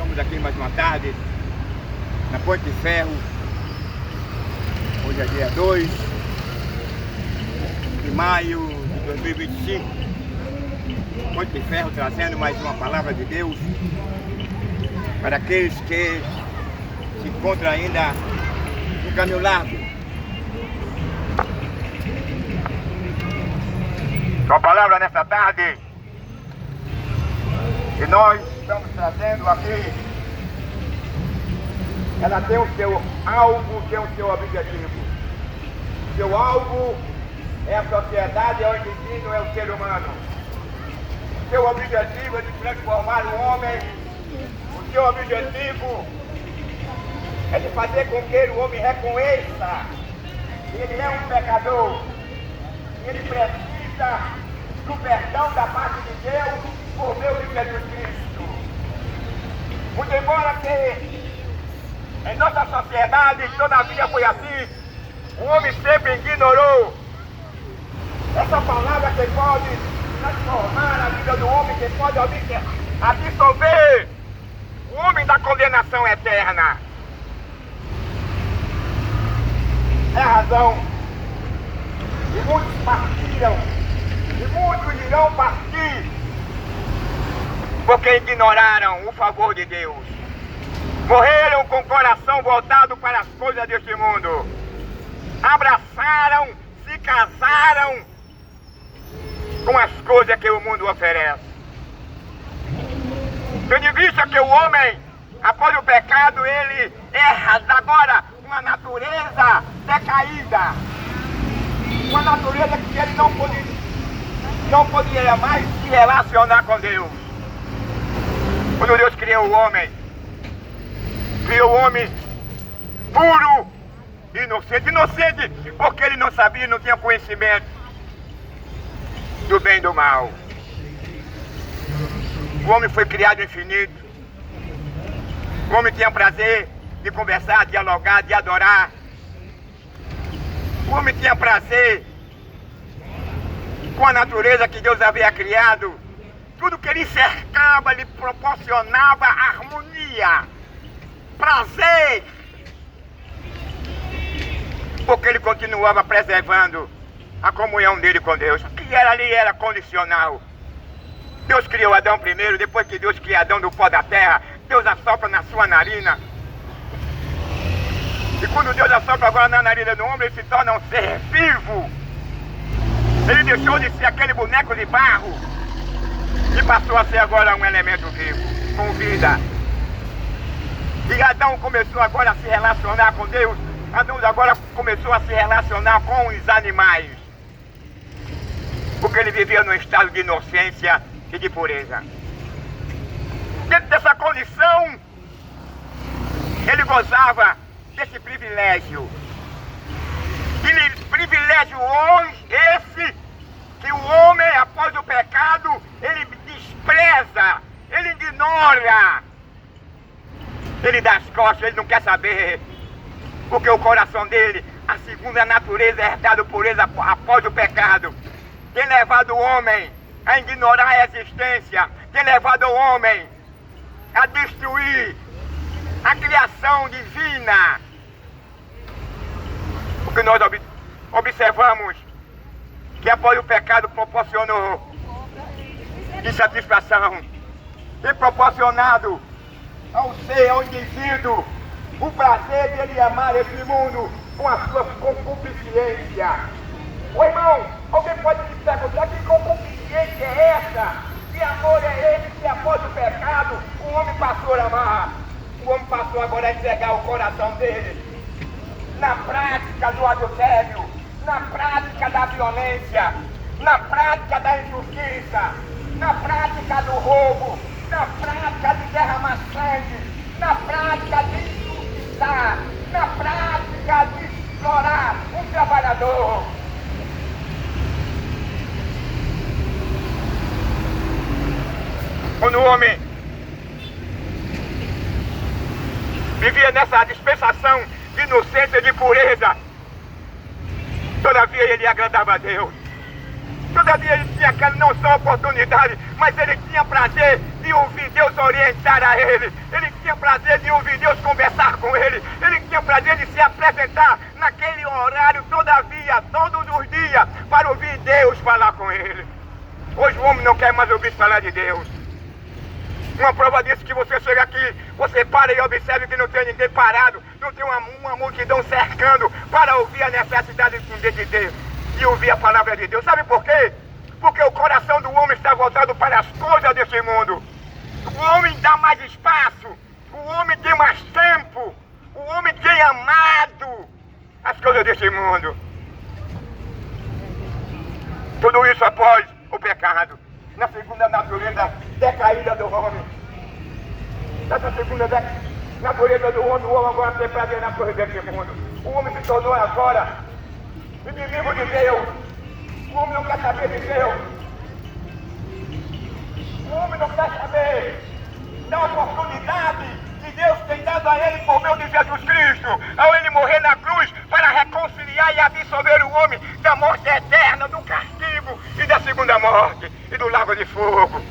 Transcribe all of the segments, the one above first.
Estamos aqui mais uma tarde, na Ponte de Ferro. Hoje é dia 2 de maio de 2025. Ponte de Ferro trazendo mais uma palavra de Deus para aqueles que se encontram ainda no caminho largo. Uma palavra nessa tarde que nós estamos trazendo aqui, ela tem o seu alvo, tem o seu objetivo. O seu alvo é a sociedade, é o indivíduo, é o ser humano. O seu objetivo é de transformar o homem. O seu objetivo é de fazer com que o homem reconheça que ele é um pecador, que ele precisa do perdão da parte de Deus por meio de Jesus Cristo. Muito embora que em nossa sociedade todavia foi assim, o homem sempre ignorou essa palavra que pode transformar a vida do homem, que pode absolver o homem da condenação eterna. É a razão que muitos partiram e muitos irão partir porque ignoraram o favor de Deus. Morreram com o coração voltado para as coisas deste mundo. Abraçaram, se casaram com as coisas que o mundo oferece. Tendo em vista que o homem, após o pecado, ele erra agora uma natureza decaída. Uma natureza que ele não poderia mais se relacionar com Deus. Quando Deus criou o homem puro, inocente porque ele não sabia, não tinha conhecimento do bem e do mal. O homem foi criado infinito. O homem tinha prazer de conversar, dialogar, de adorar. O homem tinha prazer com a natureza que Deus havia criado. Tudo que ele cercava, lhe proporcionava harmonia, prazer, porque ele continuava preservando a comunhão dele com Deus. O que era ali era condicional. Deus criou Adão primeiro, depois que Deus criou Adão do pó da terra, Deus assopra na sua narina. E quando Deus assopra agora na narina do homem, ele se torna um ser vivo. Ele deixou de ser aquele boneco de barro e passou a ser agora um elemento vivo, com vida. E Adão começou agora a se relacionar com Deus. Adão agora começou a se relacionar com os animais, porque ele vivia num estado de inocência e de pureza. Dentro dessa condição, ele gozava desse privilégio. E privilégio hoje, esse, que o homem, após o pecado, ele despreza, ele ignora, ele dá as costas, ele não quer saber, porque o coração dele, a segunda natureza herdada pureza após o pecado, tem levado o homem a ignorar a existência, tem levado o homem a destruir a criação divina. Porque nós observamos que após o pecado proporcionou insatisfação, tem proporcionado ao ser, ao indivíduo, o prazer de ele amar esse mundo com a sua concupiscência. Ô irmão, alguém pode me perguntar que concupiscência é essa? Que amor é esse que após o pecado o homem passou a amar? O homem passou agora a entregar o coração dele na prática do adultério, na prática da violência, na prática da injustiça, na prática do roubo, na prática de derramar sangue, na prática de injustiçar, na prática de explorar um trabalhador. Quando o homem vivia nessa dispensação de inocência e de pureza, todavia ele agradava a Deus. Todavia ele tinha aquela não só oportunidade, mas ele tinha prazer de ouvir Deus orientar a ele. Ele tinha tinha prazer de ouvir Deus conversar com ele. Ele tinha prazer de se apresentar naquele horário, todavia, todos os dias, para ouvir Deus falar com ele. Hoje o homem não quer mais ouvir falar de Deus. Uma prova disso que você chega aqui, você para e observa que não tem ninguém parado, não tem uma multidão cercando para ouvir a necessidade de Deus e ouvir a palavra de Deus. Sabe por quê? Porque o coração do homem está voltado para as coisas desse mundo. O homem dá mais espaço, o homem tem mais tempo, o homem tem amado as coisas desse mundo. Tudo isso após o pecado, na segunda natureza decaída do homem. Nessa segunda natureza do homem, o homem agora tem prazer nas coisas desse mundo. O homem se tornou agora inimigo de Deus. O homem não quer saber de Deus. O homem não quer saber da oportunidade que Deus tem dado a ele por meio de Jesus Cristo, ao ele morrer na cruz para reconciliar e absolver o homem da morte eterna, do castigo e da segunda morte e do lago de fogo.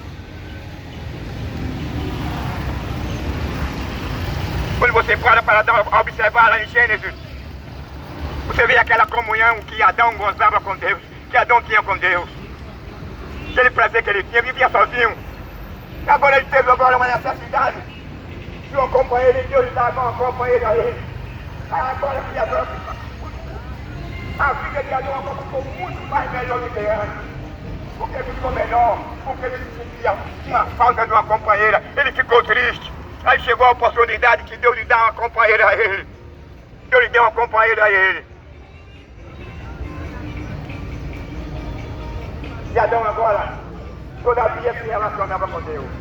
Quando você para observar lá em Gênesis, você vê aquela comunhão que Adão gozava com Deus, que Adão tinha com Deus. Aquele prazer que ele tinha, vivia sozinho. Agora ele teve uma necessidade de uma companheira, e Deus dava uma companheira a ele. Agora que Adão, a vida de Adão ficou muito mais melhor do que antes. Porque ficou melhor, porque ele sentia uma falta de uma companheira, ele ficou triste. Aí chegou a oportunidade que Deus lhe dá uma companheira a ele. Deus lhe deu uma companheira a ele. E Adão agora, todavia, se relacionava com Deus.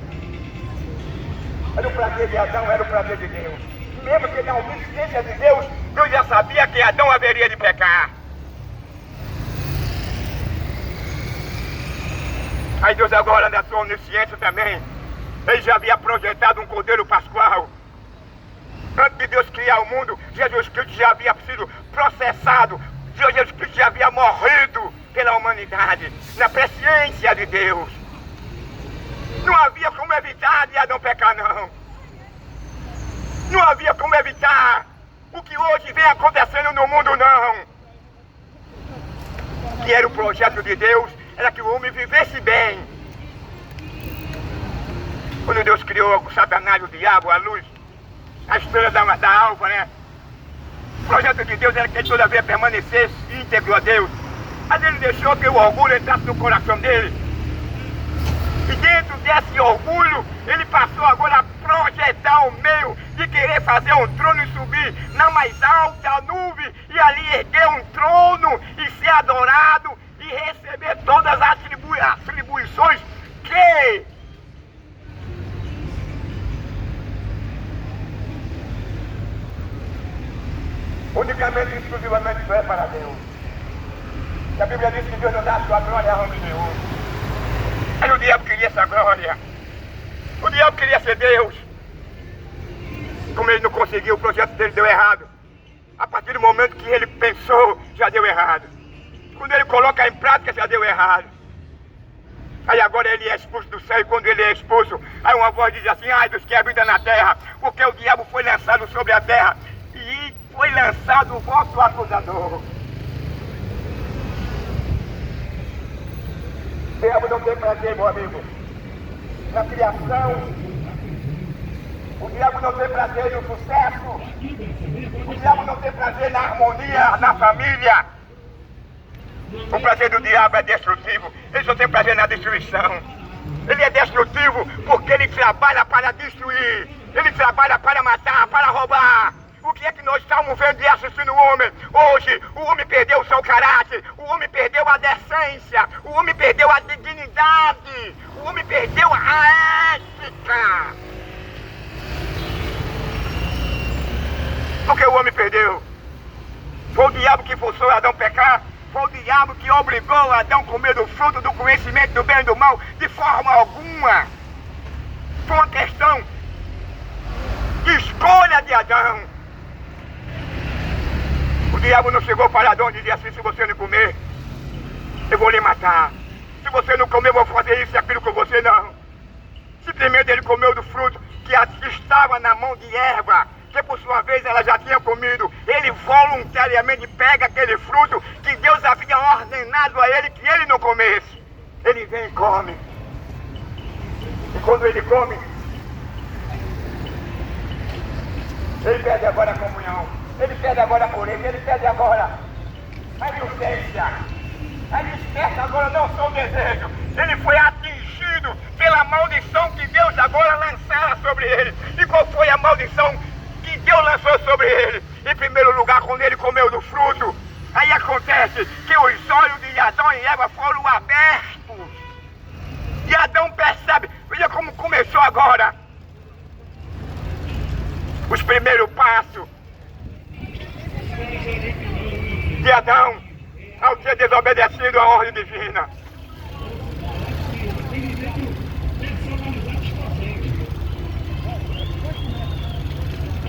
Era o prazer de Adão, era o prazer de Deus. Mesmo que na onisciência de Deus, Deus já sabia que Adão haveria de pecar. Aí Deus agora, na sua onisciência também, ele já havia projetado um cordeiro pascual. Antes de Deus criar o mundo, Jesus Cristo já havia sido processado. Jesus Cristo já havia morrido pela humanidade, na presciência de Deus. Não havia como evitar de Adão pecar, não. Não havia como evitar o que hoje vem acontecendo no mundo, não. Que era o projeto de Deus, era que o homem vivesse bem. Quando Deus criou o Satanás, o diabo, a luz, a estrela da alva, né? O projeto de Deus era que ele toda vez permanecesse íntegro a Deus. Mas ele deixou que o orgulho entrasse no coração dele. E dentro desse orgulho, ele passou agora a projetar o meio de querer fazer um trono e subir na mais alta nuvem e ali erguer um trono e ser adorado e receber todas as atribuições que unicamente e exclusivamente só é para Deus. E a Bíblia diz que Deus não dá a sua glória a homem nenhum. Mas o diabo queria essa glória. O diabo queria ser Deus. Como ele não conseguiu, o projeto dele deu errado. A partir do momento que ele pensou, já deu errado. Quando ele coloca em prática, já deu errado. Aí agora ele é expulso do céu, e quando ele é expulso, aí uma voz diz assim: ai dos que habitam na terra, porque o diabo foi lançado sobre a terra e foi lançado o vosso acusador. O diabo não tem prazer, meu amigo, na criação. O diabo não tem prazer no sucesso. O diabo não tem prazer na harmonia, na família. O prazer do diabo é destrutivo. Ele só tem prazer na destruição. Ele é destrutivo porque ele trabalha para destruir. Ele trabalha para matar, para roubar. O que é que nós estamos vendo e assistindo o homem? Hoje, o homem perdeu o seu caráter, o homem perdeu a decência, o homem perdeu a dignidade, o homem perdeu a ética. Porque o homem perdeu. Foi o diabo que forçou Adão a pecar, foi o diabo que obrigou Adão a comer do fruto do conhecimento do bem e do mal de forma alguma. Foi uma questão de escolha de Adão. O diabo não chegou para Adão e dizia assim: se você não comer, eu vou lhe matar. Se você não comer, eu vou fazer isso e aquilo com você, não. Simplesmente ele comeu do fruto, que estava na mão de Eva, que por sua vez ela já tinha comido, ele voluntariamente pega aquele fruto que Deus havia ordenado a ele que ele não comesse. Ele vem e come. E quando ele come, ele pede agora a comunhão, ele pede agora a pureza, ele pede agora a inocência. Ele desperta agora não só o desejo, ele foi atingido pela maldição que Deus agora lançara sobre ele. E qual foi a maldição que Deus lançou sobre ele? Em primeiro lugar, quando ele comeu do fruto, aí acontece que os olhos de Adão e Eva foram abertos. E Adão percebe, veja como começou agora. Os primeiros passos de Adão ao ter desobedecido a ordem divina.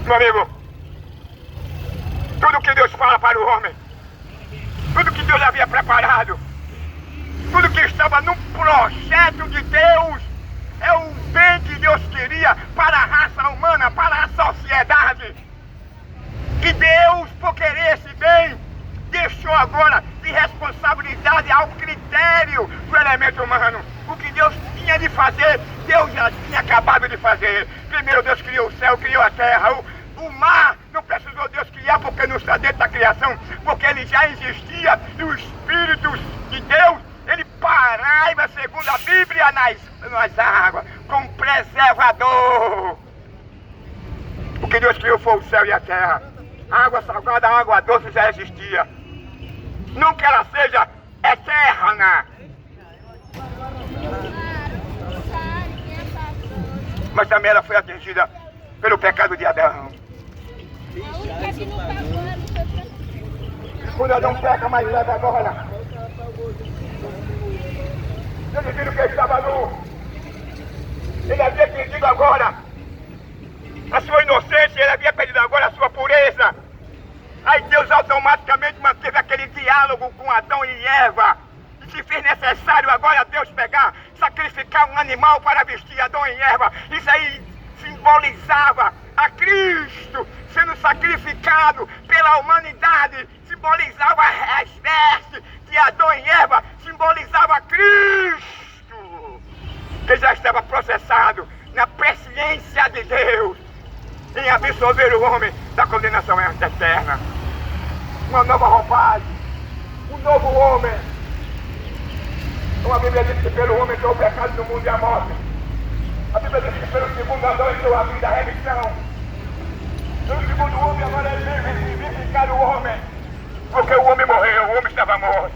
Meu amigo, tudo que Deus fala para o homem, tudo que Deus havia preparado, tudo que estava no projeto de Deus, é o bem que Deus queria para a raça humana, para a sociedade. E Deus, por querer esse bem, deixou agora de responsabilidade ao critério do elemento humano. O que Deus tinha de fazer, Deus já tinha acabado de fazer. Primeiro Deus criou o céu, criou a terra. O mar não precisou Deus criar porque não está dentro da criação, porque ele já existia. E o Espírito de Deus, ele pairava, segundo a Bíblia, nas águas, como preservador. O que Deus criou foi o céu e a terra. A água salgada, a água doce já existia. Não que ela seja eterna, mas também ela foi atingida pelo pecado de Adão. Quando Adão peca mais leve agora, ele viu que ele estava nu. Ele havia pedido agora a sua inocência, ele havia pedido agora a sua pureza. Aí Deus automaticamente manteve aquele diálogo com Adão e Eva. E se fez necessário agora Deus sacrificar um animal para vestir Adão e Eva. Isso aí simbolizava a Cristo sendo sacrificado pela humanidade. Simbolizava as vestes de Adão e Eva. Simbolizava Cristo, que já estava processado na presciência de Deus em absolver o homem da condenação eterna. Uma nova roupagem, um novo homem. A Bíblia diz que pelo homem entrou o pecado do mundo e a morte. A Bíblia diz que pelo segundo Adão entrou a vida, a remissão. Pelo segundo homem agora ele veio vivificar o homem, porque o homem morreu, o homem estava morto.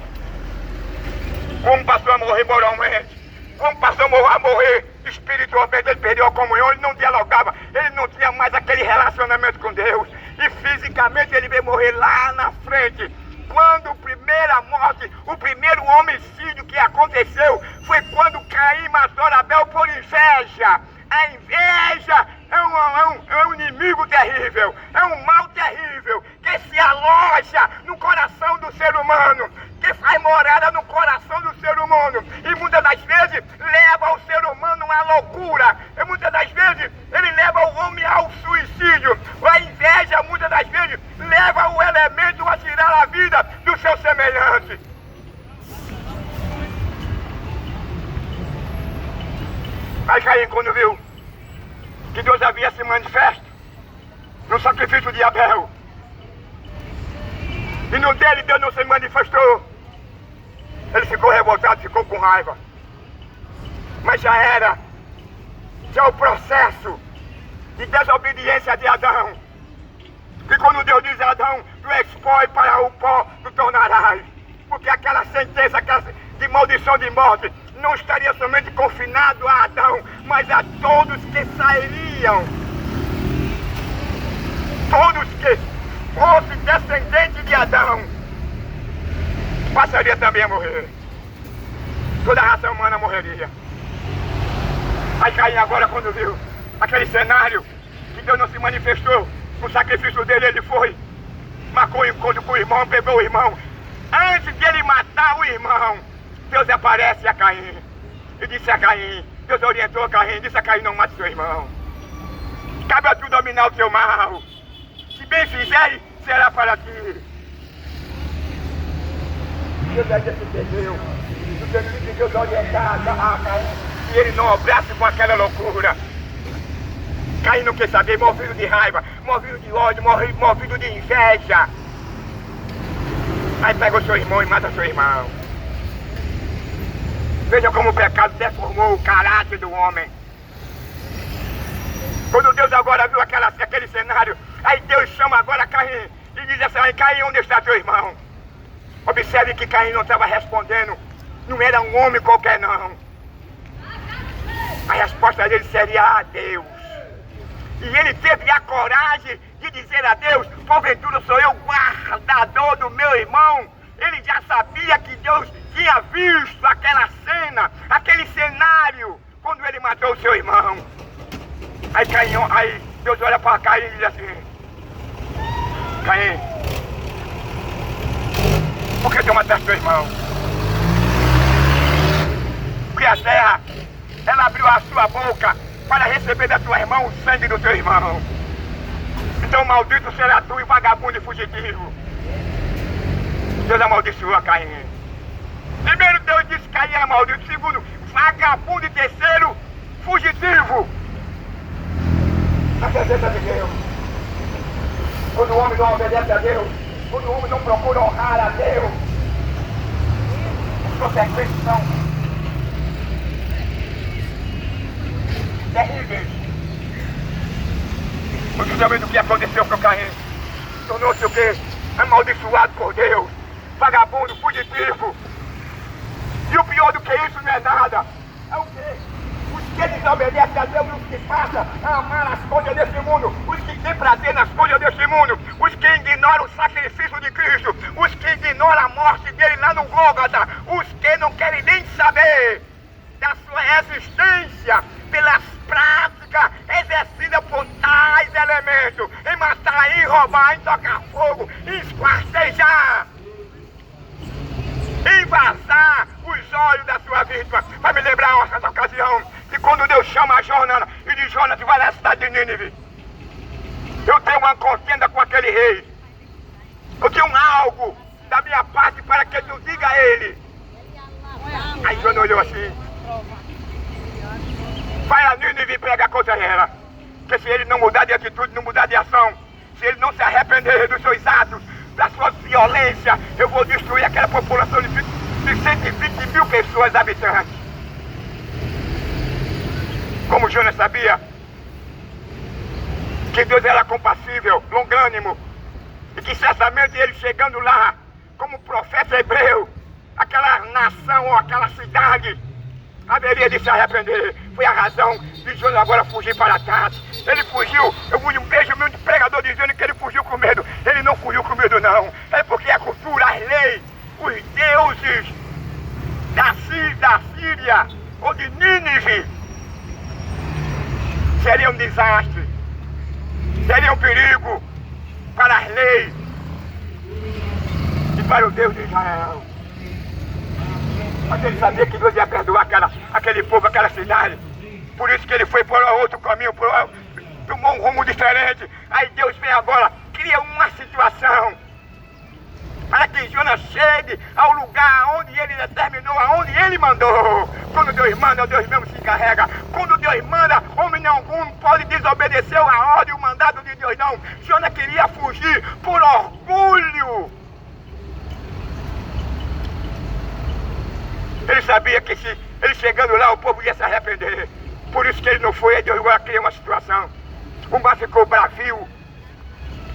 O homem passou a morrer moralmente, o homem passou a morrer espiritualmente, ele perdeu a comunhão, ele não dialogava, ele não tinha mais aquele relacionamento com Deus. E fisicamente ele veio morrer lá na frente. Quando a primeira morte, o primeiro homicídio que aconteceu foi quando Caim matou Abel por inveja. A inveja é um inimigo terrível, é um mal terrível que se aloja no coração do ser humano, que faz morada no coração do ser humano e muitas das vezes leva o ser humano à loucura, e muitas das vezes ele leva o homem ao suicídio. A inveja muitas das vezes leva o elemento a tirar a vida do seu semelhante. Aí Caim, quando viu que Deus havia se manifesto no sacrifício de Abel, e no dele Deus não se manifestou, ele ficou revoltado, ficou com raiva. Mas já o processo de desobediência de Adão. E quando Deus diz a Adão, tu és pó e para o pó tu tornarás. Porque aquela sentença de maldição de morte não estaria somente confinado a Adão, mas a todos que sairiam. Todos que fossem descendentes de Adão passaria também a morrer. Toda a raça humana morreria. Aí Caim agora, quando viu aquele cenário que Deus não se manifestou, o sacrifício dele, ele foi, marcou o encontro com o irmão, pegou o irmão. Antes de ele matar o irmão, Deus aparece a Caim e disse a Caim, Deus orientou a Caim, disse a Caim, não mate seu irmão. cabe a tu dominar o teu mal. Se bem fizeres, será para ti. Deus é desse Deus. O Deus de Deus orientar a Caim, e ele não obrasse com aquela loucura. Caim não quer saber, movido de raiva, movido de ódio, movido de inveja. Aí pega o seu irmão e mata o seu irmão. Veja como o pecado deformou o caráter do homem. Quando Deus agora viu aquele cenário, aí Deus chama agora Caim e diz assim: Caim, onde está teu irmão? Observe que Caim não estava respondendo, não era um homem qualquer não. A resposta dele seria: Deus. E ele teve a coragem de dizer a Deus: porventura sou eu guardador do meu irmão? Ele já sabia que Deus tinha visto aquela cena, aquele cenário, quando ele matou o seu irmão. Aí Deus olha para Caim e diz assim: Caim, por que tu mataste teu irmão? Porque a terra, ela abriu a sua boca para receber da tua irmã o sangue do teu irmão. Então maldito será tu e vagabundo e fugitivo. Deus amaldiçoou a Caim. Primeiro Deus disse que Caim era maldito. Segundo, vagabundo. E terceiro, fugitivo. A presença de Deus. Quando o homem não obedece a Deus, quando o homem não procura honrar a Deus, as consequências são terríveis. Você sabe do que aconteceu com Caim? Tornou-se o quê? Amaldiçoado por Deus, vagabundo, fugitivo. E o pior do que isso não é nada. É o quê? Os que desobedecem a Deus, os que passam a amar as coisas desse mundo, os que têm prazer nas coisas desse mundo, os que ignoram o sacrifício de Cristo, os que ignoram a morte dele lá no Gólgota, os que não querem nem saber da sua existência pelas práticas exercidas por tais elementos, em matar, em roubar, em tocar fogo, em esquartejar, em vazar os olhos da sua vítima. Vai me lembrar uma certa ocasião que quando Deus chama a Jonas e diz: Jonas, vai lá à cidade de Nínive. Eu tenho uma contenda com aquele rei. Eu tenho algo da minha parte para que tu diga a ele. Aí Jonas olhou assim: vai a Nínive e prega contra ela. Porque se ele não mudar de atitude, não mudar de ação, se ele não se arrepender dos seus atos, da sua violência, eu vou destruir aquela população de 120 mil pessoas habitantes. Como Jonas sabia que Deus era compassível, longânimo, e que certamente ele chegando lá, como profeta hebreu, aquela nação ou aquela cidade haveria de se arrepender. Foi a razão de Jonas agora fugir para Tarsis. Ele fugiu. Eu vejo muito pregador dizendo que ele fugiu com medo. Ele não fugiu com medo não. É porque a cultura, as leis, os deuses da Síria ou de Nínive seria um desastre, seria um perigo para as leis e para o Deus de Israel. Mas ele sabia que Deus ia perdoar aquele povo, aquela cidade. Por isso que ele foi por outro caminho, tomou um rumo diferente. Aí Deus vem agora, cria uma situação para que Jonas chegue ao lugar onde ele determinou, aonde ele mandou. Quando Deus manda, Deus mesmo se encarrega. Quando Deus manda, homem algum pode desobedecer a ordem, o mandado de Deus não. Jonas queria fugir por orgulho. Ele sabia que se ele chegando lá, o povo ia se arrepender. Por isso que ele não foi. Aí Deus agora cria uma situação. O mar ficou bravio,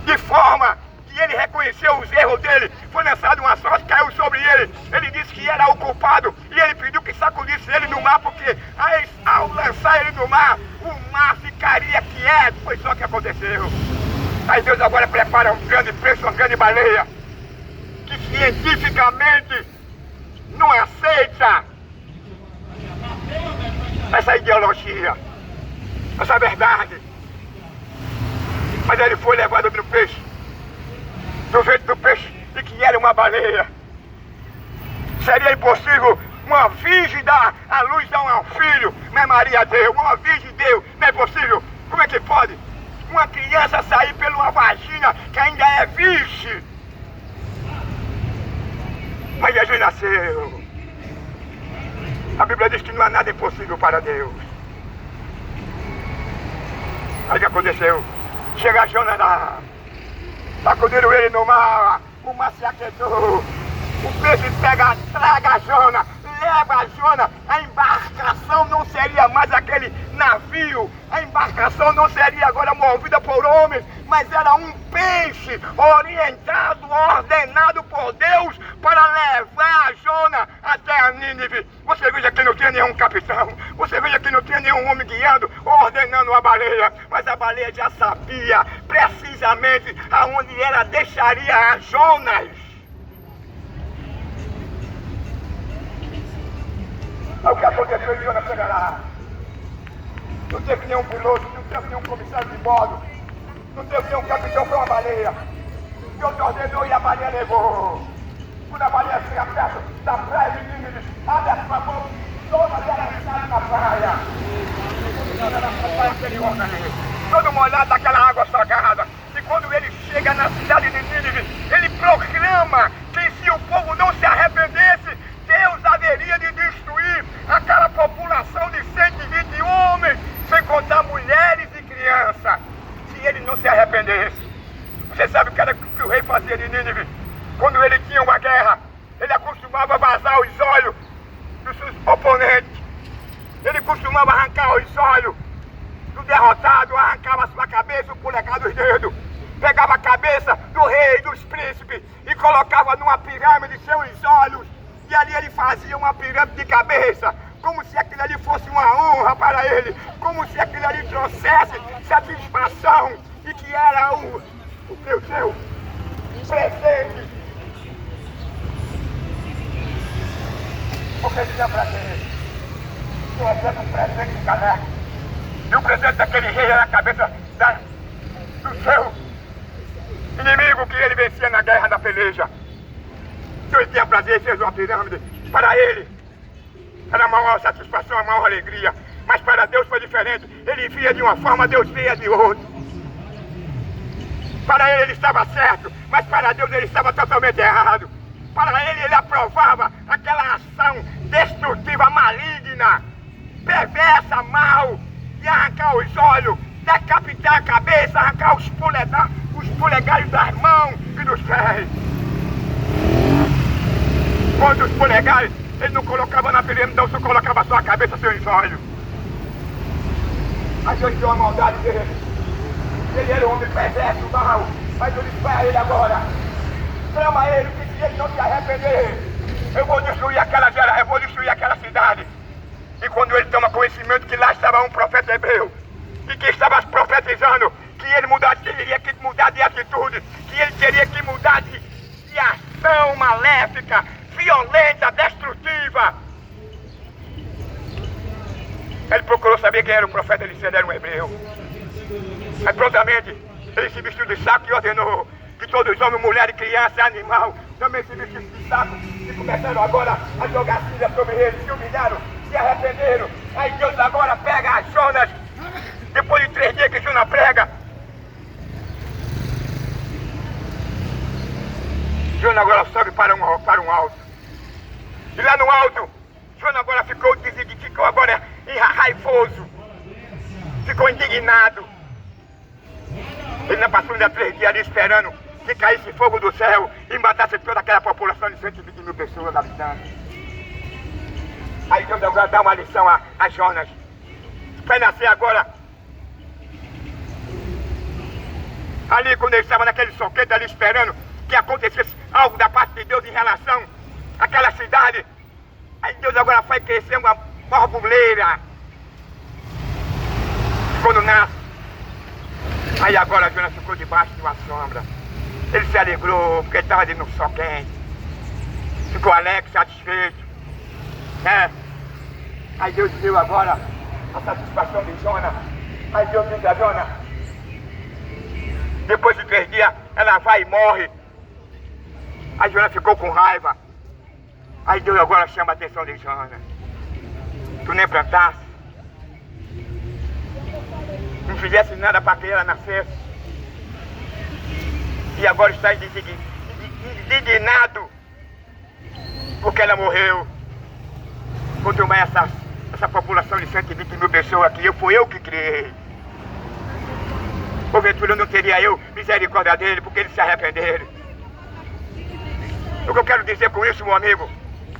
de forma que ele reconheceu os erros dele. Foi lançado uma sorte, caiu sobre ele. Ele disse que era o culpado e ele pediu que sacudisse ele no mar, porque ao lançar ele no mar, o mar ficaria quieto. Foi só o que aconteceu. Aí Deus agora prepara um grande peixe, uma grande baleia, que cientificamente não aceita essa ideologia, essa verdade. Mas ele foi levado no peixe, do ventre do peixe, e que era uma baleia. Seria impossível uma virgem dar a luz a um filho, mas Maria deu, uma virgem deu, não é possível. Como é que pode? impossível. A Bíblia diz que não há nada impossível para Deus. Aí o que aconteceu? Chega Jonas lá, sacudiram ele no mar, o mar se aquietou, o peixe traga Jonas, leva Jonas, a embarcação não seria mais aquele navio, a embarcação não seria agora movida por homens, mas era um peixe orientado, ordenado por Deus para levar Jonas até a Nínive. Você veja que não tinha nenhum capitão, você veja que não tinha nenhum homem guiando, ordenando a baleia, mas a baleia já sabia precisamente aonde ela deixaria a Jonas. O que aconteceu em Jonas chega lá? Não teve nenhum piloto, não teve nenhum comissário de bordo, não teve nenhum capitão com uma baleia. Deus ordenou e a baleia levou. Quando a baleia chega perto da praia de Nínive, abre a sua mão, toda ela sai na praia. Aquele homem ali, todo molhado daquela água salgada. E quando ele chega na cidade de Nínive, ele proclama que se o povo não se arrependesse, Deus haveria de destruir aquela população de 120 homens, sem contar mulheres e crianças, se ele não se arrependesse. Você sabe o que era que o rei fazia de Nínive? Quando ele tinha uma guerra, ele acostumava vazar os olhos dos seus oponentes. Ele costumava arrancar os olhos do derrotado, arrancava a sua cabeça, o polegar dos dedos. Pegava a cabeça do rei, dos príncipes e colocava numa pirâmide seus olhos. E ali ele fazia uma pirâmide de cabeça, como se aquilo ali fosse uma honra para ele, como se aquilo ali trouxesse satisfação e que era o seu presente. Porque tinha para quê? Trouxesse um presente de caneco. E o presente daquele rei era a cabeça do seu inimigo que ele vencia na guerra, na peleja. Deus tinha prazer em fazer uma pirâmide. Para ele era a maior satisfação, a maior alegria. Mas para Deus foi diferente. Ele via de uma forma, Deus via de outra. Para ele estava certo, mas para Deus ele estava totalmente errado. Para ele aprovava aquela ação destrutiva, maligna, perversa, mal, de arrancar os olhos, decapitar a cabeça, arrancar os polegares das mãos e dos pés. Quando os polegares, ele não colocava na pirâmide, não, só colocava só a cabeça, seus olhos. Mas Deus deu a maldade dele. Ele era um homem perverso, mal. Mas eu disse para ele agora, clama ele, que se ele não se arrepender, eu vou destruir aquela cidade. E quando ele toma conhecimento que lá estava um profeta hebreu, e que estava profetizando que ele teria que mudar de atitude, que ele teria que mudar de ação maléfica, violenta, destrutiva. Ele procurou saber quem era o profeta, ele era um hebreu. Mas prontamente ele se vestiu de saco e ordenou que todos os homens, mulheres, crianças, animal, também se vestissem de saco e começaram agora a jogar cilha sobre eles, se humilharam, se arrependeram. Aí Deus agora pega Jonas, depois de 3 dias que Jonas prega. Jonas agora sobe para um alto. E lá no alto, Jonas agora ficou agora raivoso, ficou indignado. Ele não passou ainda 3 dias ali esperando que caísse fogo do céu e matasse toda aquela população de 120 mil pessoas habitantes. Aí Deus agora dá uma lição a Jonas. Vai nascer agora. Ali quando ele estava naquele soquete ali esperando que acontecesse algo da parte de Deus em relação àquela cidade. Aí Deus agora faz crescer uma borboleira. Quando nasce. Aí agora Jonas ficou debaixo de uma sombra. Ele se alegrou porque ele estava ali no sol quente. Ficou alegre, satisfeito. Aí Deus deu agora a satisfação de Jonas. Aí Deus diz a Jonas, depois de 3 dias ela vai e morre. Aí Jonas ficou com raiva. Aí Deus agora chama a atenção de Jonas. Tu nem plantaste, não fizesse nada para que ela nascesse. E agora está indignado. Porque ela morreu. Quanto mais essa população de 120 mil pessoas aqui, foi eu que criei. Porventura não teria eu misericórdia dele, porque eles se arrependeram. O que eu quero dizer com isso, meu amigo,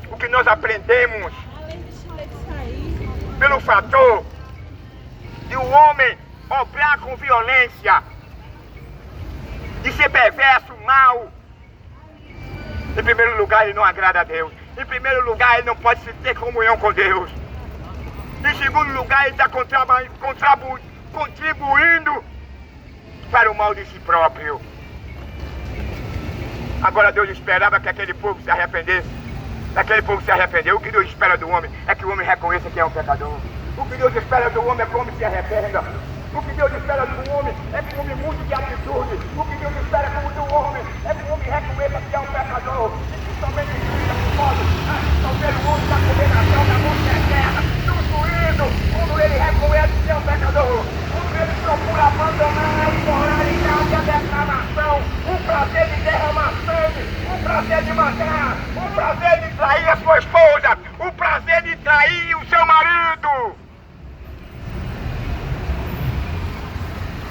o que nós aprendemos pelo fator de um homem obrar com violência, de ser perverso, mau. Em primeiro lugar, ele não agrada a Deus. Em primeiro lugar, ele não pode se ter comunhão com Deus. Em segundo lugar, ele está contribuindo para o mal de si próprio. Agora Deus esperava que aquele povo se arrependesse. Aquele povo se arrependeu. O que Deus espera do homem é que o homem reconheça que é um pecador. O que Deus espera do homem é que o homem se arrependa. O que Deus espera do homem é que o homem mude de atitude. O que Deus espera do homem é que o homem reconheça que é um pecador. E que somente Cristo pode resolver o homem da condenação da morte eterna, do juízo, quando ele reconhece que é um pecador. Quando ele procura abandonar a imoralidade, a declamação, o prazer de derramar sangue, o prazer de matar, o prazer de trair a sua esposa, o prazer de trair o seu marido.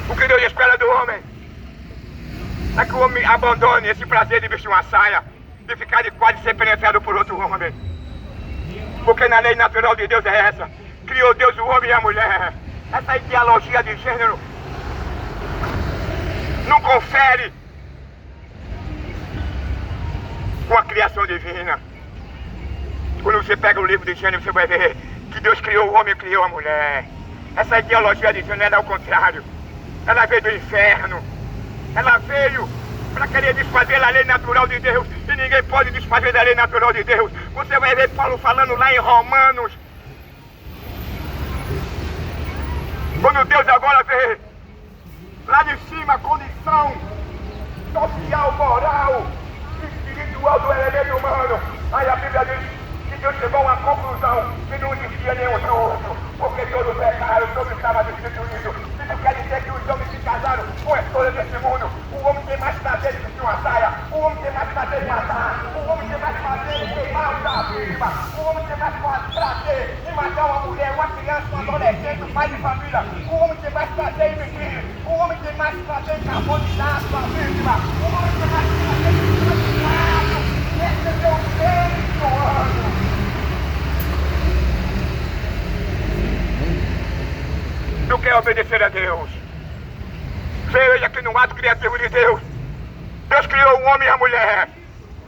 O que Deus espera do homem é que o homem abandone esse prazer de vestir uma saia, de ficar de quase ser penetrado por outro homem. Porque na lei natural de Deus é essa. Criou Deus o homem e a mulher. Essa ideologia de gênero não confere com a criação divina. Quando você pega o livro de Gênesis, você vai ver que Deus criou o homem e criou a mulher. Essa ideologia de gênero é ao contrário. Ela veio do inferno. Ela veio para querer desfazer a lei natural de Deus. E ninguém pode desfazer da lei natural de Deus. Você vai ver Paulo falando lá em Romanos. Quando Deus agora vê lá de cima a condição social, moral, espiritual do elemento humano. Aí a Bíblia diz que Deus chegou a uma conclusão que não existia nenhum justo, porque todos pecaram, todos estavam destituídos. Isso quer dizer que os homens se casaram com a escolha desse mundo. O homem tem mais prazer de vestir uma saia, o homem tem mais prazer de matar, o homem tem mais prazer de queimar a vítima, o homem tem mais prazer em matar uma mulher, uma criança, um adolescente, um pai de família. O homem tem mais prazer em mentir, o homem tem mais prazer em carbonizar a sua vítima, o homem tem mais prazer em santificado, receber o bem do ano. Do que obedecer a Deus. Veja que no ato criativo de Deus, Deus criou o homem e a mulher.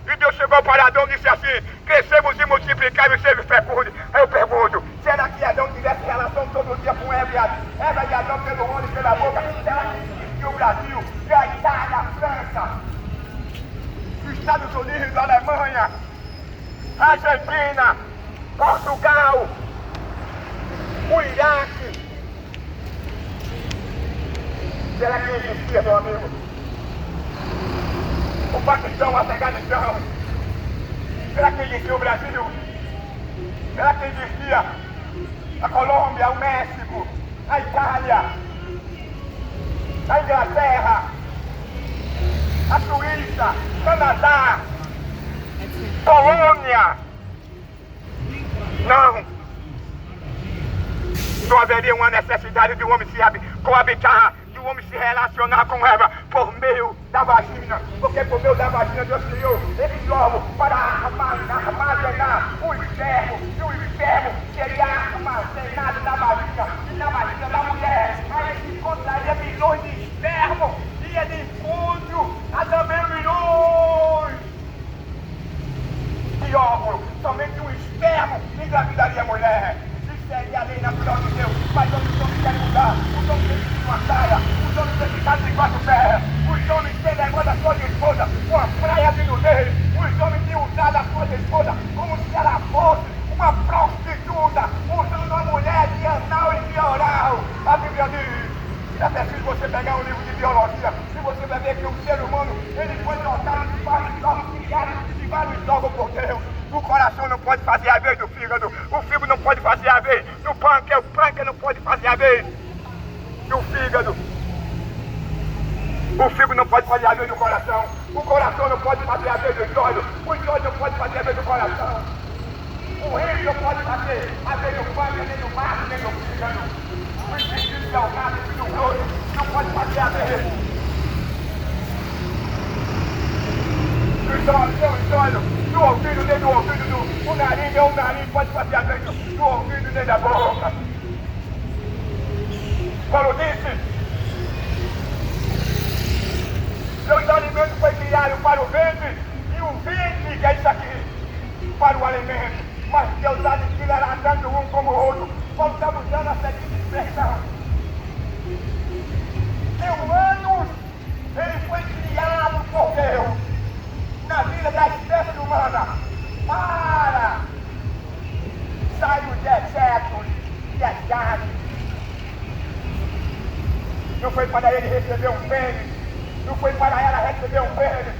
E Deus chegou para Adão e disse assim: crescemos e multiplicai e sejam fecundos. Aí eu pergunto, será que Adão tivesse relação todo dia com Eva e Adão pelo olho e pela boca? Será que o Brasil, e a Itália, a França, os Estados Unidos, a Alemanha, a Argentina, Portugal, o Iraque, será que existia, meu amigo? O Paquistão, o Afeganistão, será que existia o Brasil? Será que existia a Colômbia, o México, a Itália, a Inglaterra, a Suíça, Canadá, Polônia? Não. Não haveria uma necessidade de um homem se coabitar, de um homem se relacionar com Eva por meio da vagina. Porque por meio da vagina Deus criou esse órgão para armazenar o espermo. E o espermo seria armazenado na vagina. E na vagina da mulher aí se encontraria milhões de espermos. Ia de fúndio a também milhões de óvulos. Somente um espermo engravidaria a mulher. Seria a lei natural de Deus, mas os homens querem mudar. Os homens têm que ir uma saia, os homens têm que ficar de quatro pés, os homens têm negócio da sua esposa, uma praia de nudez, os homens têm usado a sua esposa como se ela fosse uma prostituta, usando a mulher de anal e de oral. A Bíblia diz, é preciso você pegar um livro de biologia, e você vai ver que o ser humano, ele foi dotado de vários órgãos, de vários órgãos por Deus. O coração não pode fazer a vez do fígado, o fígado não pode fazer a vez do pâncreas, o pâncreas não pode fazer a vez do fígado. O fígado não pode fazer a vez do coração. O coração não pode fazer a vez dos olhos. Os olhos não podem fazer a vez do coração. O rim não pode fazer a vez do pâncreas, nem do baço, nem do fígado. O intestino delgado e do grosso não pode fazer a vez. Os olhos, do ouvido, nem do ouvido, o nariz, nem o nariz pode fazer a vez do ouvido, nem da boca. Paulo disse, seus alimentos foi criado para o ventre, e o ventre, que é isso aqui, para o alimento. Mas Deus adquirará tanto um como o outro. Paulo está usando a seguinte expressão. Humanos, ele foi criado por Deus, na vida da espécie humana, para sair dos desertos e as carnes. Não foi para ele receber um pênis, não foi para ela receber um pênis.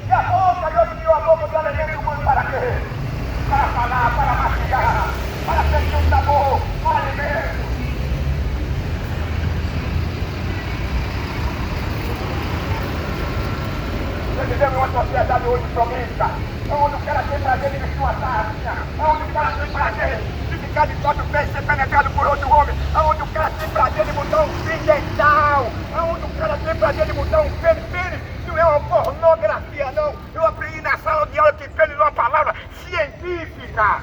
E a boca, Deus criou a boca do alimento humano para quê? Para falar, para mastigar, para sentir um sabor no alimento. Nós vivemos uma sociedade hoje promissa, onde o cara tem prazer de vestir uma sardinha, onde o cara tem prazer de ficar de quatro pés e ser penetrado por outro homem, onde o cara tem prazer de botar um fio dental, onde o cara tem prazer de botar um pênis. Não é uma pornografia, não. Eu aprendi na sala de aula que pênis é uma palavra científica.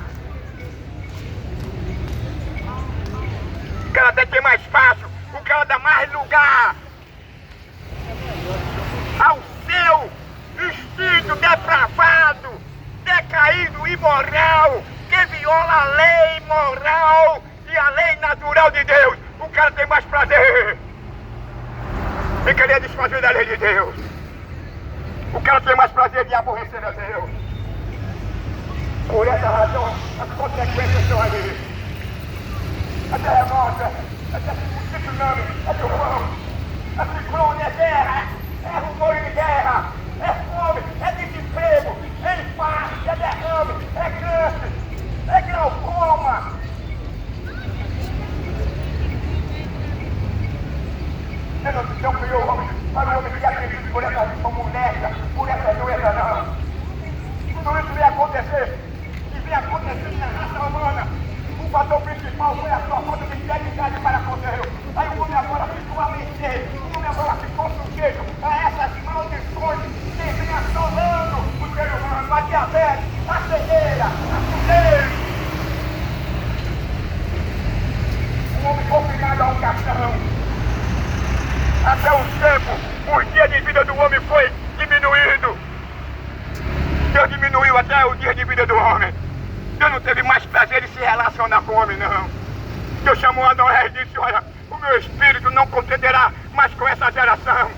O cara até tem mais fácil, o cara dá mais lugar ao seu instinto depravado, decaído, imoral, que viola a lei moral e a lei natural de Deus. O cara tem mais prazer em querer desfazer da lei de Deus. O cara tem mais prazer de aborrecer a Deus. Por essa razão, as consequências são ali. É terremoto, é tsunami, é tufão, é ciclone, é guerra, é rumor de guerra, é fome, é desemprego, é infarto, é derrame, é câncer, é glaucoma. Deus não criou o homem para o homem que acredita por essa moléstia, por essa doença, não. Tudo isso veio acontecer, e veio acontecendo na raça humana. O fator principal foi a sua falta de integridade para com Deus. Aí o homem agora ficou a mercê, o homem agora ficou sujeito a essas maldições que vem assolando o ser humano, a diabetes, a cegueira, a surdez. O homem confinado a um caixão. Até o tempo, os dias de vida do homem foi diminuído. Deus diminuiu até o dia de vida do homem. Deus não teve mais prazer de se relacionar com o homem, não. Deus chamou Noé e disse, olha, o meu espírito não contenderá mais com essa geração.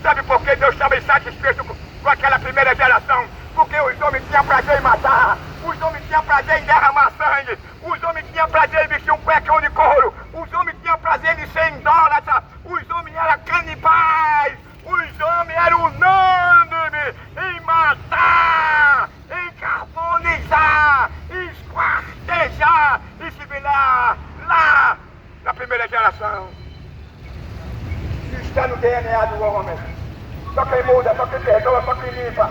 Sabe por que Deus estava insatisfeito com aquela primeira geração? Porque os homens tinham prazer em matar, os homens tinham prazer em derramar sangue, os homens tinham prazer em vestir um cuecão de couro, os homens tinham prazer em ser idólatras, os homens eram canibais, os homens eram unânimes em matar, em carbonizar, em esquartejar e similar lá na primeira geração. Isso está no DNA do homem. Só quem muda, só quem perdoa, só quem limpa.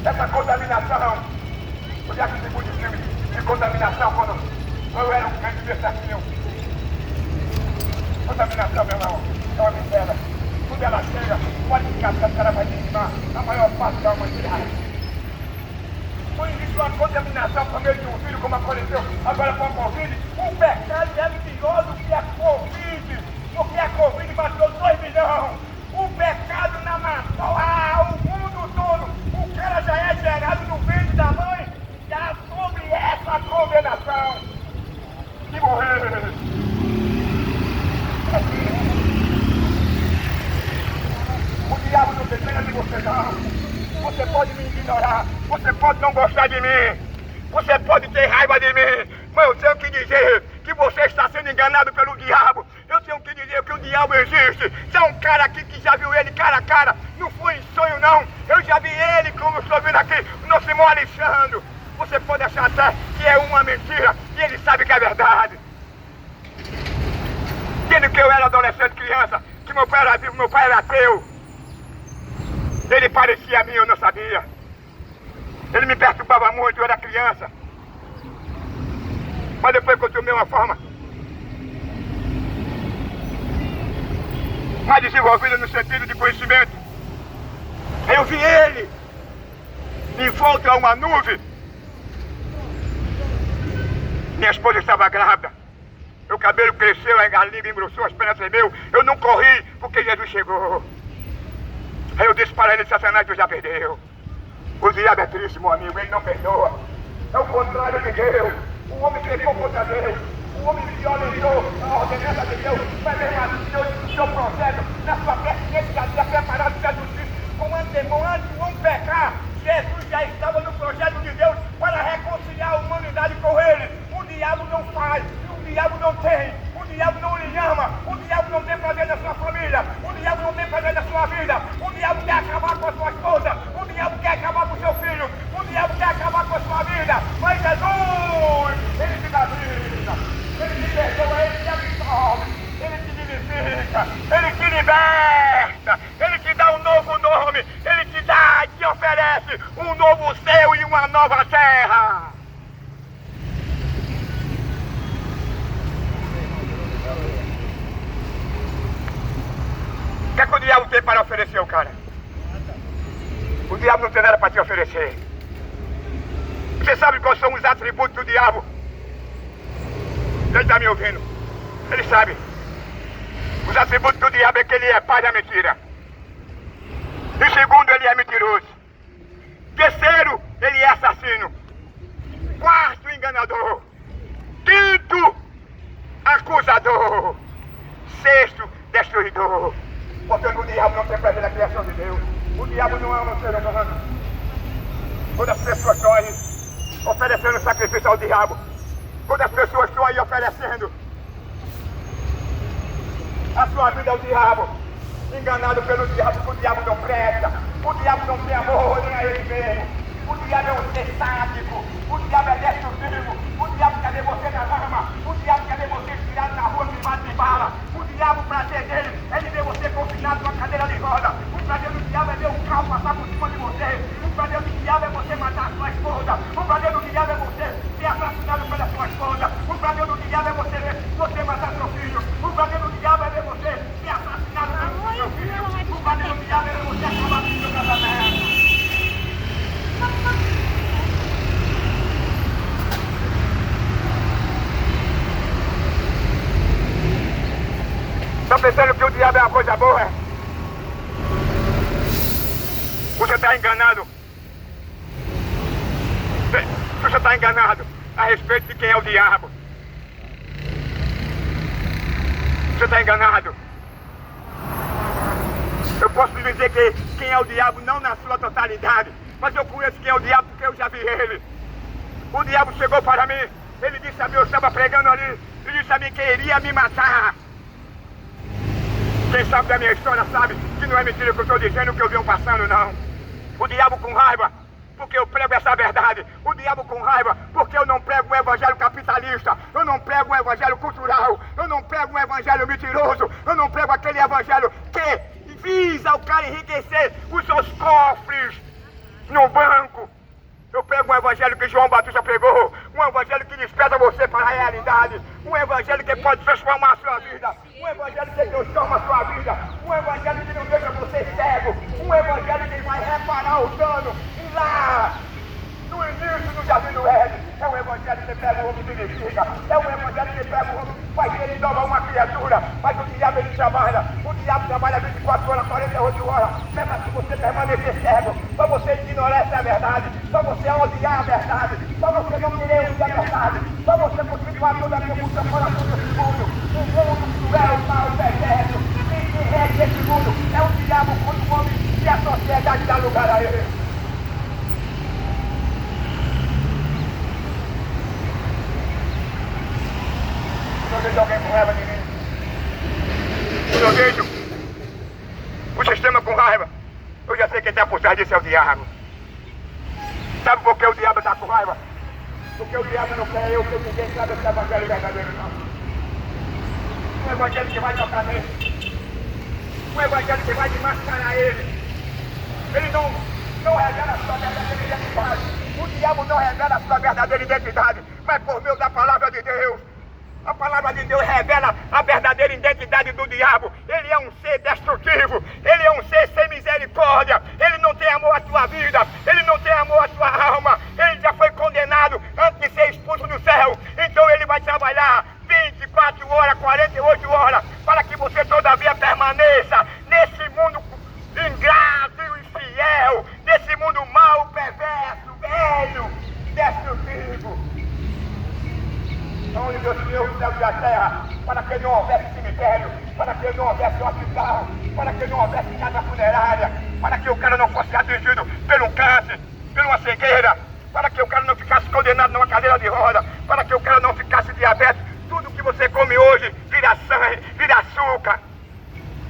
Essa contaminação, o dia que se muda de contaminação quando eu era um grande desafio. Contaminação, meu irmão, é uma miséria. Quando ela chega, pode ficar que o cara vai dizimar a maior parte da humanidade. Quando existe uma contaminação por meio de um vírus, como aconteceu agora com a Covid, o pecado é pior do que a Covid, porque a Covid matou 2 milhões. O pecado não matou o mundo todo. O cara já é gerado no ventre da mãe, já sobre essa condenação de morrer. O diabo não depende de você, não. Você pode me ignorar, você pode não gostar de mim, você pode ter raiva de mim, mas eu tenho que dizer que você está sendo enganado pelo diabo. Eu tenho que dizer que o diabo existe. Se é um cara aqui que já viu ele cara a cara, não foi em sonho não. Eu já vi ele, como estou vendo aqui, o nosso irmão Alexandre. Você pode achar até que é uma mentira, e ele sabe que é verdade. Desde que eu era adolescente, criança, que que meu pai era vivo, meu pai era ateu. Ele parecia a mim, eu não sabia. Ele me perturbava muito, eu era criança. Mas depois que eu tomei uma forma mais desenvolvida no sentido de conhecimento, eu vi ele em volta a uma nuvem. Minha esposa estava grávida. Meu cabelo cresceu, a língua engrossou, as pernas tremeu. Eu não corri porque Jesus chegou. Aí eu disse para ele: Satanás, tu já perdeu. O diabo é triste, meu amigo, ele não perdoa. É o contrário de Deus. O homem pecou contra Deus. O homem violentou a ordenança de Deus. Mas mesmo assim, Deus, no seu projeto, na sua persistência, já tinha preparado para justiça. Com antemão, antes do homem pecar, Jesus já estava no projeto de Deus para reconciliar a humanidade com ele. O diabo não faz, o diabo não tem, o diabo não lhe ama, o diabo não tem prazer na sua família, o diabo não tem prazer na sua vida, o diabo quer acabar com a sua esposa, o diabo quer acabar com o seu filho, o diabo quer acabar com a sua vida. Mas Jesus, ele te dá vida, ele te perdoa, ele te absolve, ele te vivifica, ele te liberta, ele te dá um novo nome, ele te dá, te oferece um novo céu e uma nova terra. O que é que o diabo tem para oferecer ao cara? O diabo não tem nada para te oferecer. Você sabe quais são os atributos do diabo? Ele está me ouvindo? Ele sabe. Os atributos do diabo é que ele é pai da mentira. E segundo, ele é mentiroso. Terceiro, ele é assassino. Quarto, enganador. Quinto, acusador. Sexto, destruidor. Portanto, o diabo não tem prazer na criação de Deus. O diabo não ama o ser humano. Quando as pessoas estão aí oferecendo sacrifício ao diabo, quando as pessoas estão aí oferecendo a sua vida ao diabo, enganado pelo diabo, porque o diabo não presta, o diabo não tem amor nem a ele mesmo, o diabo é um ser sádico, o diabo é destrutivo, o diabo quer ver você na lama, o diabo quer ver você tirado na rua privado de bala, o diabo, o prazer dele é de ver você confinado numa cadeira de roda, o prazer do diabo é ver um carro passar por cima de você, o prazer do diabo é você matar a sua esposa, o prazer do diabo é você ser assassinado pela sua esposa, o prazer do diabo é você matar seu filho, o prazer do diabo é ver você ser assassinado pelo seu filho, o prazer do diabo é ver você acabar com o seu casamento. Está pensando que o diabo é uma coisa boa, é? Você está enganado. Você está enganado a respeito de quem é o diabo. Você está enganado. Eu posso lhe dizer que quem é o diabo não na sua totalidade, mas eu conheço quem é o diabo porque eu já vi ele. O diabo chegou para mim, ele disse a mim, eu estava pregando ali, ele disse a mim que iria me matar. Quem sabe da minha história sabe que não é mentira que eu estou dizendo, que eu venho passando, não. O diabo com raiva, porque eu prego essa verdade. O diabo com raiva, porque eu não prego um evangelho capitalista. Eu não prego um evangelho cultural. Eu não prego um evangelho mentiroso. Eu não prego aquele evangelho que visa o cara enriquecer os seus cofres no banco. Eu prego um evangelho que João Batista pregou, um evangelho que desperta você para a realidade, um evangelho que pode transformar a sua vida, um evangelho que transforma a sua vida, um evangelho que não deixa você cego, um evangelho que vai reparar o dano lá no início do Jardim do Éden. É um evangelho que pega o homem e vivifica, é um evangelho que pega o homem, faz dele nova uma criatura, mas o diabo ele trabalha, o diabo trabalha 24 horas, 48 horas, para que você permanecer cego, para você ignorar essa verdade, para você odiar a verdade, para você não querer ouvir a verdade, para você continuar toda a pergunta fora desse mundo. O mundo cruel, mal, perverso, quem rege esse mundo é o diabo contra o homem e a sociedade dá lugar a ele. Eu vejo alguém com raiva de mim. Quando eu vejo o sistema com raiva, eu já sei quem está por trás disso é o diabo. Sabe por que o diabo está com raiva? Porque o diabo não quer eu que ninguém sabe esse evangelho verdadeiro, não. Um evangelho que vai tocar nele. O evangelho que vai desmascarar ele. Ele não revela a sua verdadeira identidade. O diabo não revela a sua verdadeira identidade, mas por meio da palavra de Deus. A palavra de Deus revela a verdadeira identidade do diabo. Ele é um ser destrutivo. Ele é um ser sem misericórdia. Ele não tem amor à tua vida. Ele não tem amor à tua alma. Ele já foi condenado antes de ser expulso do céu. Então ele vai trabalhar 24 horas, 48 horas, para que você todavia permaneça nesse mundo ingrato e infiel, nesse mundo mau, perverso, velho, destrutivo. Onde Deus criou o céu e a terra, para que não houvesse cemitério, para que não houvesse hospital, para que não houvesse casa funerária, para que o cara não fosse atingido pelo câncer, por uma cegueira, para que o cara não ficasse condenado numa cadeira de roda, para que o cara não ficasse diabetes. Tudo que você come hoje vira sangue, vira açúcar.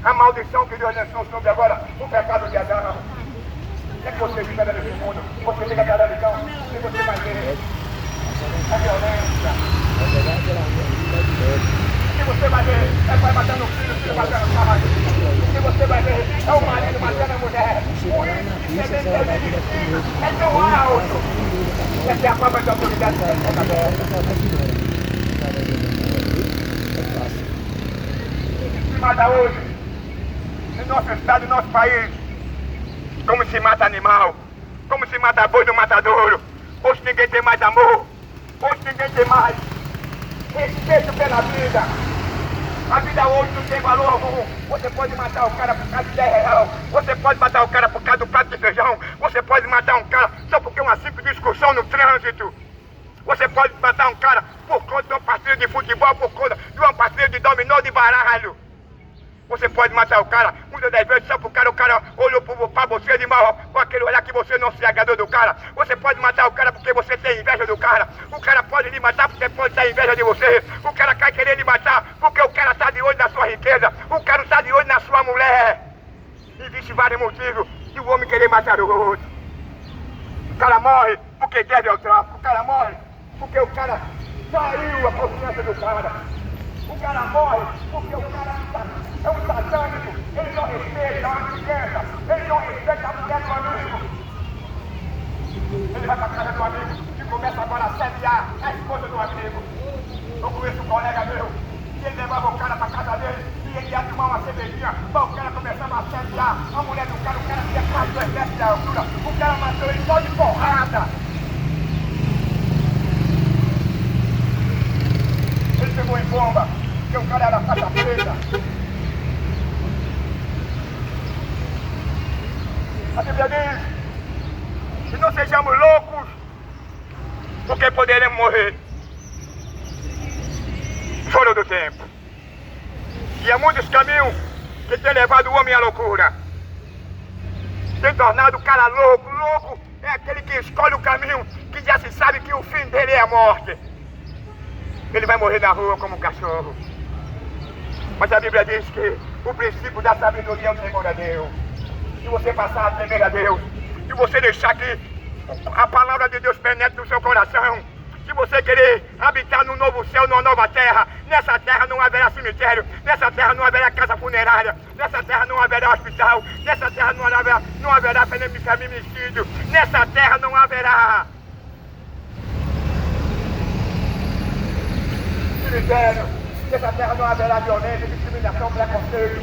A maldição que Deus lançou sobre agora o pecado de Adão. É que você fica nesse mundo, você fica na religião, e você vai ver a violência. E você vai ver é pai matando o filho matando o pai. E você vai ver é o marido matando a mulher. O índice de feminicídio é tão alto. Essa é a forma de autoridade que você se mata hoje, em nosso estado, em nosso país, como se mata animal, como se mata boi no matadouro. Hoje ninguém tem mais amor, hoje ninguém tem mais respeito pela vida. A vida hoje não tem valor algum. Você pode matar o cara por causa de 10 reais. Você pode matar o cara por causa do prato de feijão. Você pode matar um cara só porque uma simples discussão no trânsito. Você pode matar um cara por conta de uma partida de futebol, por conta de uma partida de dominó, de baralho. Você pode matar o cara muitas das vezes só porque o cara olhou para você de mal, com aquele olhar que você não se agradou do cara. Você pode matar o cara porque você tem inveja do cara. O cara pode lhe matar porque pode ter inveja de você. O cara quer querer lhe matar porque o cara está de olho na sua riqueza. O cara está de olho na sua mulher. Existem vários motivos de o homem querer matar o outro. O cara morre porque deve ao tráfico. O cara morre porque o cara traiu a confiança do cara. O cara morre porque o cara é um satânico. Ele não respeita a criança. Ele não respeita a mulher do amigo. Ele vai para a casa do amigo e começa agora a assediar a esposa do amigo. Eu conheço um colega meu que ele levava o cara para a casa dele e ele ia tomar uma cervejinha. Mas o cara começava a assediar a mulher do cara. O cara tinha quase 2 metros de altura. O cara matou ele só de porrada. Ele pegou em bomba, porque o cara era faixa preta. A Bíblia diz que não sejamos loucos, porque poderemos morrer fora do tempo. E há muitos caminhos que têm levado o homem à loucura. Tem tornado o cara louco. Louco é aquele que escolhe o caminho que já se sabe que o fim dele é a morte. Ele vai morrer na rua como um cachorro. Mas a Bíblia diz que o princípio da sabedoria é o temor a Deus. Se você passar a temer a Deus, se você deixar que a palavra de Deus penetre no seu coração, se você querer habitar num novo céu, numa nova terra, nessa terra não haverá cemitério, nessa terra não haverá casa funerária, nessa terra não haverá hospital, nessa terra não haverá feminicídio, nessa terra não haverá cemitério, nessa terra não haverá violência, discriminação, preconceito,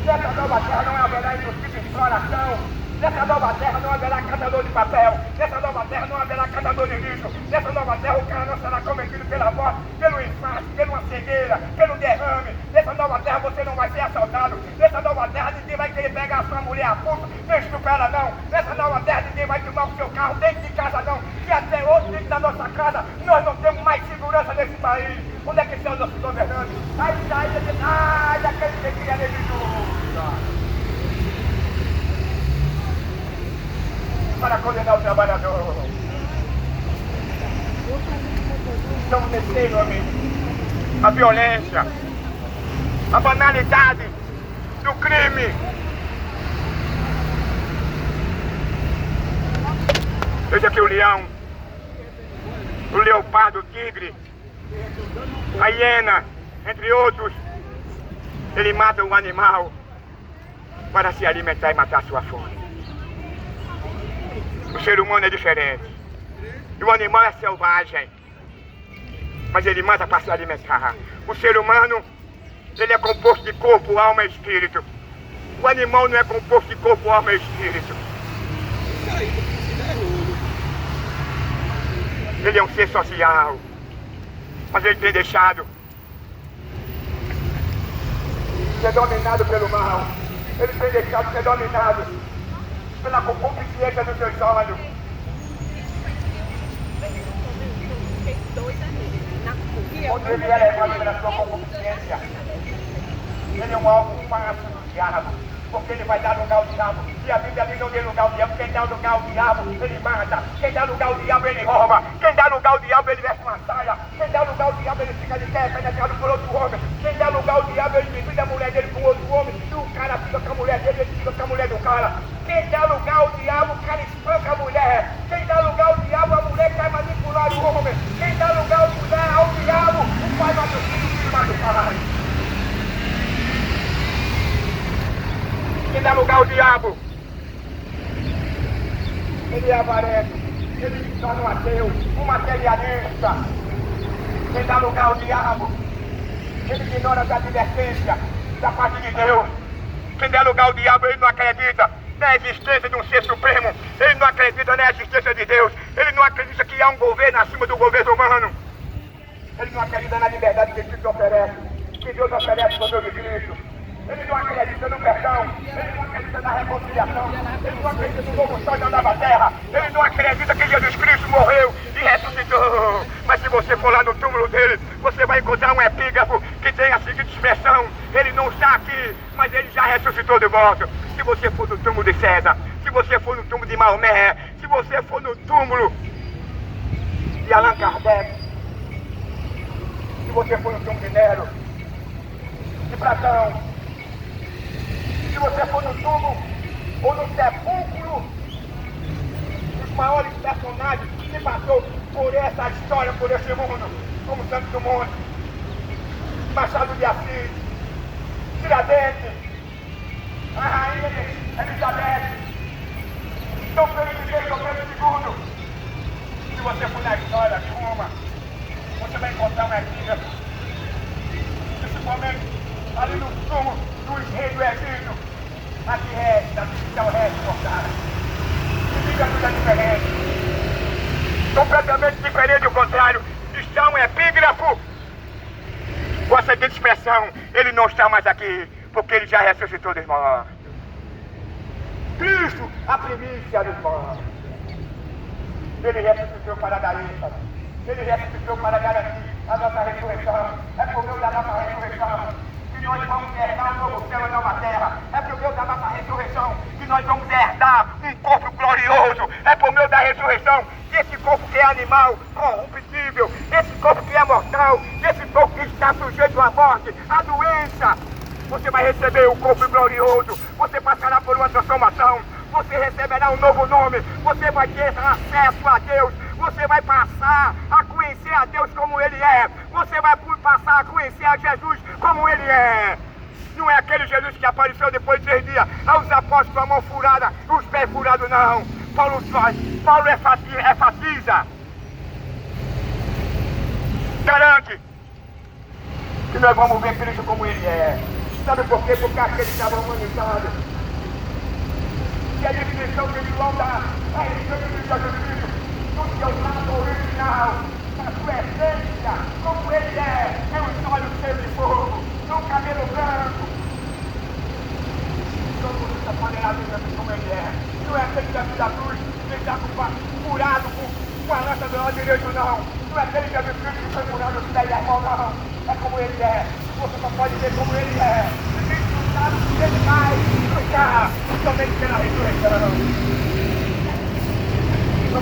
nessa nova terra não haverá injustiça e exploração, nessa nova terra não haverá catador de papel, nessa nova terra não haverá catador de lixo, nessa nova terra o cara não será cometido pela morte, pelo infarto, pela cegueira, pelo derrame, nessa nova terra você não vai ser assaltado, nessa nova terra ninguém vai querer pegar a sua mulher a pulso, nem estuprar ela não, nessa nova terra ninguém vai tomar o seu carro dentro de casa não, e até hoje dentro da nossa casa nós não temos mais segurança nesse país. Onde é que estão os nossos governantes? Ai, daquele que queria negritude para condenar o trabalhador. Estamos descendo, amigo, a violência, a banalidade do crime. Veja aqui o leão, o leopardo, o tigre, a hiena, entre outros. Ele mata um animal para se alimentar e matar a sua fome. O ser humano é diferente. E o animal é selvagem, mas ele mata para se alimentar. O ser humano, ele é composto de corpo, alma e espírito. O animal não é composto de corpo, alma e espírito. Ele é um ser social, mas ele tem deixado ser dominado pelo mal. Ele tem deixado ser dominado pela concupiscência dos seus olhos. Onde ele é levado pela sua concupiscência, ele é um alvo fácil do diabo, porque ele vai dar lugar ao diabo. E a Bíblia diz: não dê lugar ao diabo. Quem dá lugar ao diabo, ele mata. Quem dá lugar ao diabo, ele rouba. Quem dá lugar ao diabo, ele veste uma saia. Quem dá lugar ao diabo, ele fica de pé, penetrado por outro homem. Quem dá lugar ao diabo, ele divide a mulher dele com outro homem. E o cara fica com a mulher dele, ele fica com a mulher do cara. Quem dá lugar ao diabo, o cara espanca a mulher. Quem dá lugar ao diabo, a mulher quer manipular o homem. Quem dá lugar ao diabo, o pai mata o filho, o filho mata o pai. Quem dá lugar ao diabo, ele é avarento, ele se torna um ateu, um materialista. Quem dá lugar ao diabo, ele ignora as advertências da parte de Deus. Quem dá lugar ao diabo, ele não acredita na existência de um ser supremo. Ele não acredita na existência de Deus. Ele não acredita que há um governo acima do governo humano. Ele não acredita na liberdade que Cristo oferece, que Deus oferece por meio de Cristo. Ele não acredita no perdão, ele não acredita na reconciliação, ele não acredita no novo sol da nova terra, ele não acredita que Jesus Cristo morreu e ressuscitou. Mas se você for lá no túmulo dele, você vai encontrar um epígrafo que tem a seguinte expressão: ele não está aqui, mas ele já ressuscitou de volta. Se você for no túmulo de César, se você for no túmulo de Maomé, se você for no túmulo de Allan Kardec, se você for no túmulo de Nero, de Platão, se você for no túmulo ou no sepulcro dos maiores personagens que passou por essa história, por esse mundo, como Santo Dumont, Machado de Assis, Tiradentes, a rainha Elizabeth, Dom Pedro I, Dom Pedro II. Se você for na história de Roma, você vai encontrar uma epígrafe, principalmente ali no túmulo dos reis do Egito. Aqui resta, aqui o resto cortado. E fica tudo diferente. Completamente diferente do contrário. Está um epígrafo com a seguinte expressão: ele não está mais aqui, porque ele já ressuscitou dos mortos. Cristo, a primícia dos mortos. Ele ressuscitou para dar ênfase. Ele ressuscitou para garantir a nossa ressurreição. É por meio da nossa ressurreição que nós vamos herdar um novo céu e nova terra. É por meio da nossa ressurreição que nós vamos herdar um corpo glorioso. É por meio da ressurreição que esse corpo que é animal, corruptível, esse corpo que é mortal, esse corpo que está sujeito à morte, à doença, você vai receber o corpo glorioso. Você passará por uma transformação. Você receberá um novo nome. Você vai ter acesso a Deus. Você vai passar a conhecer a Deus como Ele é. Você vai passar a conhecer a Jesus como Ele é. Não é aquele Jesus que apareceu depois de 3 dias aos apóstolos com a mão furada, os pés furados, não. Paulo enfatiza. Garante que nós vamos ver Cristo como Ele é. Sabe por quê? Porque aquele estava humanizado. E a definição que João dá a respeito de Jesus Cristo, no seu lado original, na sua essência, como Ele é um olho cheio de fogo, um cabelo branco. Todo mundo está panerado como Ele é. Não é aquele da vida cruz, que está curado com a lança do lado direito, não. Não é aquele Jesus Cristo que foi curado com 10 irmãos, não. É como Ele é. Você só pode ver como Ele é. Que Ele vai ficar somente pela ressurreição. No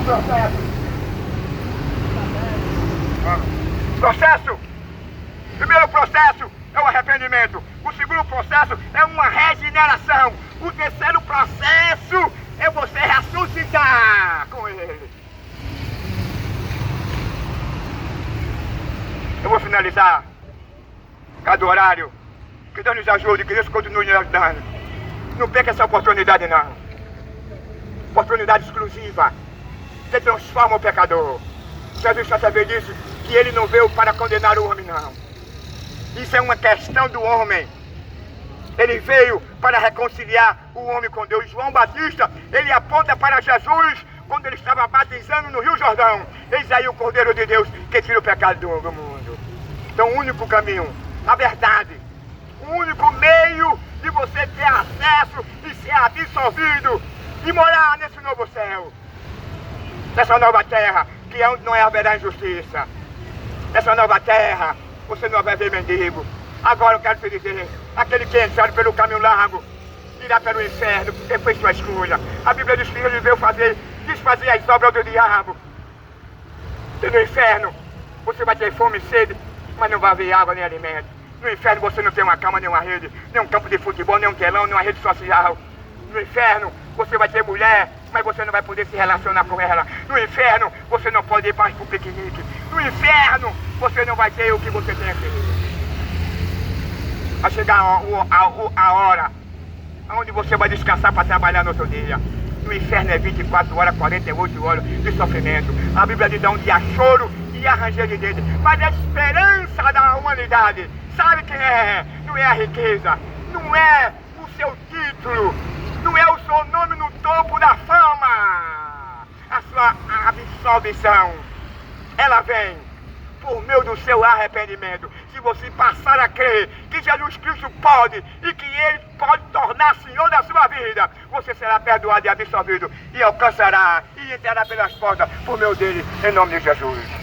processo. Primeiro processo é o arrependimento. O segundo processo é uma regeneração. O terceiro processo é você ressuscitar com Ele. Eu vou finalizar cada horário. Que Deus nos ajude, que Deus continue nos ajudando. Não perca essa oportunidade, não. Oportunidade exclusiva que transforma o pecador. Jesus certa vez disse que ele não veio para condenar o homem, não. Isso é uma questão do homem. Ele veio para reconciliar o homem com Deus. João Batista, ele aponta para Jesus quando ele estava batizando no Rio Jordão. Eis aí o Cordeiro de Deus que tira o pecado do mundo. Então o único caminho, a verdade, o único meio de você ter acesso e ser absolvido e morar nesse novo céu, nessa nova terra, que é onde não haverá injustiça. Nessa nova terra, você não vai ver mendigo. Agora eu quero te dizer, aquele que entrar pelo caminho largo irá para o inferno, porque foi sua escolha. A Bíblia diz que ele veio desfazer as obras do diabo. E no inferno, você vai ter fome e sede, mas não vai haver água nem alimento. No inferno você não tem uma cama, nem uma rede, nem um campo de futebol, nem um telão, nem uma rede social. No inferno você vai ter mulher, mas você não vai poder se relacionar com ela. No inferno você não pode ir mais para o piquenique. No inferno você não vai ter o que você tem aqui. Vai chegar a hora onde você vai descansar para trabalhar no outro dia. No inferno é 24 horas, 48 horas de sofrimento. A Bíblia diz onde há choro e há ranger de dente. Mas a esperança da humanidade, sabe quem é? Não é a riqueza, não é o seu título, não é o seu nome no topo da fama. A sua absolvição, ela vem por meio do seu arrependimento. Se você passar a crer que Jesus Cristo pode e que Ele pode tornar Senhor da sua vida, você será perdoado e absolvido e alcançará e entrará pelas portas por meio dele, em nome de Jesus.